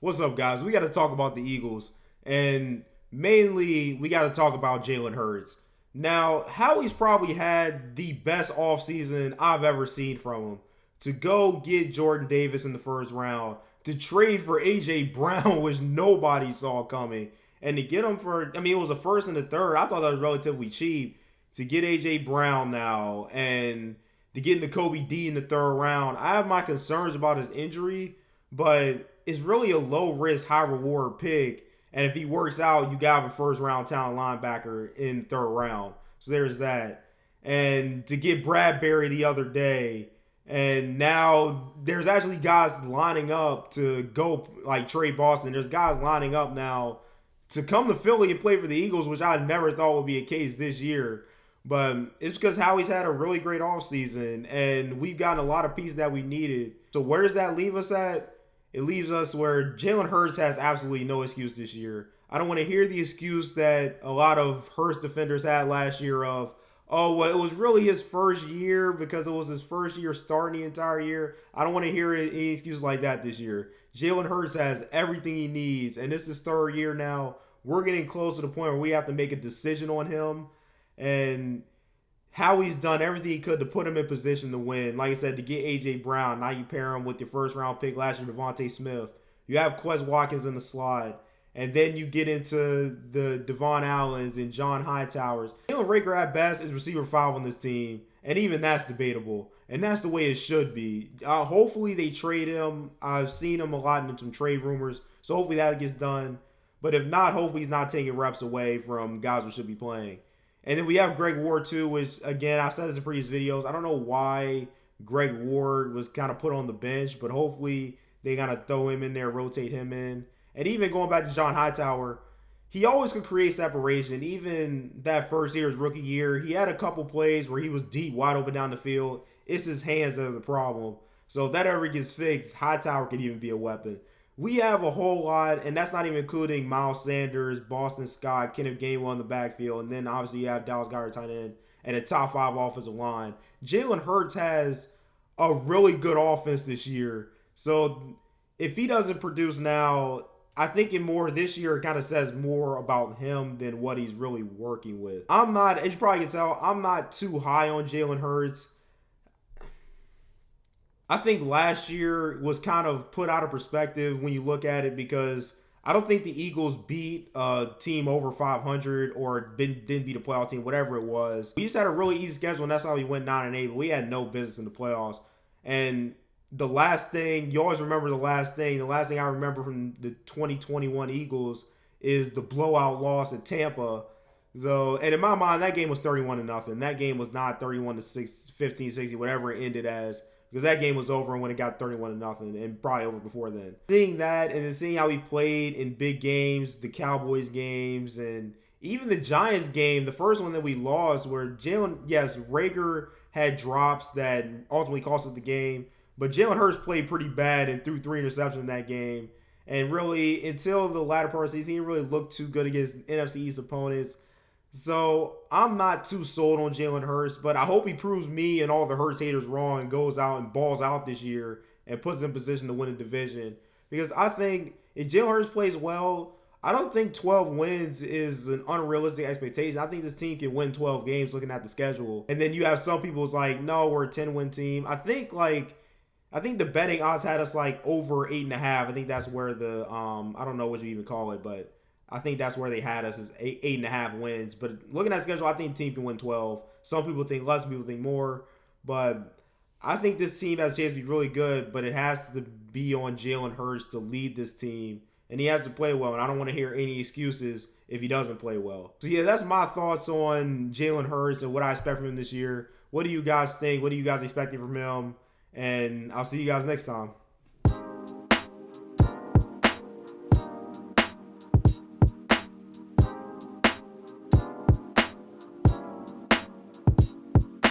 What's up, guys? We got to talk about the Eagles, and mainly we got to talk about Jalen Hurts. Now, Howie's probably had the best offseason I've ever seen from him. To go get Jordan Davis in the first round, to trade for A.J. Brown, which nobody saw coming, and to get him for, it was a first and a third. I thought that was relatively cheap. To get A.J. Brown now, and to get Nakobe D in the third round. I have my concerns about his injury, but it's really a low risk, high reward pick. And if he works out, you got a first round talent linebacker in the third round. So there's that. And to get Bradberry the other day, and now there's actually guys lining up to go like trade Boston. There's guys lining up now to come to Philly and play for the Eagles, which I never thought would be a case this year. But it's because Howie's had a really great offseason, and we've gotten a lot of pieces that we needed. So where does that leave us at? It leaves us where Jalen Hurts has absolutely no excuse this year. I don't want to hear the excuse that a lot of Hurts defenders had last year of, oh, well, it was really his first year because it was his first year starting the entire year. I don't want to hear any excuse like that this year. Jalen Hurts has everything he needs, and this is his third year now. We're getting close to the point where we have to make a decision on him. And Howie's done everything he could to put him in position to win. Like I said, to get A.J. Brown. Now you pair him with your first round pick last year, Devontae Smith. You have Quez Watkins in the slot. And then you get into the Devon Allens and John Hightowers. Jalen Rager at best is receiver 5 on this team. And even that's debatable. And that's the way it should be. Hopefully they trade him. I've seen him a lot in some trade rumors. So hopefully that gets done. But if not, hopefully he's not taking reps away from guys who should be playing. And then we have Greg Ward too, which, again, I said this in previous videos. I don't know why Greg Ward was kind of put on the bench, but hopefully they kind of throw him in there, rotate him in. And even going back to John Hightower, he always could create separation. Even that first year, his rookie year, he had a couple plays where he was deep, wide open down the field. It's his hands that are the problem. So if that ever gets fixed, Hightower could even be a weapon. We have a whole lot, and that's not even including Miles Sanders, Boston Scott, Kenneth Gainwell in the backfield, and then obviously you have Dallas Goedert tight end and a top 5 offensive line. Jalen Hurts has a really good offense this year. So if he doesn't produce now, I think in more this year, it kind of says more about him than what he's really working with. I'm not, as you probably can tell, I'm not too high on Jalen Hurts. I think last year was kind of put out of perspective when you look at it because I don't think the Eagles beat a team over 500 or didn't beat a playoff team, whatever it was. We just had a really easy schedule, and that's how we went 9-8, but we had no business in the playoffs. And the last thing, you always remember the last thing. The last thing I remember from the 2021 Eagles is the blowout loss at Tampa. So, and in my mind, that game was 31-0. That game was not 31-6, 15-60, whatever it ended as. Because that game was over when it got 31-0 and probably over before then. Seeing that and then seeing how he played in big games, the Cowboys games, and even the Giants game, the first one that we lost where Rager had drops that ultimately cost us the game. But Jalen Hurts played pretty bad and threw 3 interceptions in that game. And really, until the latter part of the season, he didn't really look too good against NFC East opponents. So I'm not too sold on Jalen Hurts, but I hope he proves me and all the Hurts haters wrong and goes out and balls out this year and puts in position to win a division. Because I think if Jalen Hurts plays well, I don't think 12 wins is an unrealistic expectation. I think this team can win 12 games looking at the schedule. And then you have some people who's like, no, we're a 10-win team. I think the betting odds had us like over 8.5. I think that's where the I don't know what you even call it, but I think that's where they had us is 8.5 wins. But looking at the schedule, I think the team can win 12. Some people think less, some people think more. But I think this team has a chance to be really good, but it has to be on Jalen Hurts to lead this team. And he has to play well, and I don't want to hear any excuses if he doesn't play well. So, yeah, that's my thoughts on Jalen Hurts and what I expect from him this year. What do you guys think? What are you guys expecting from him? And I'll see you guys next time.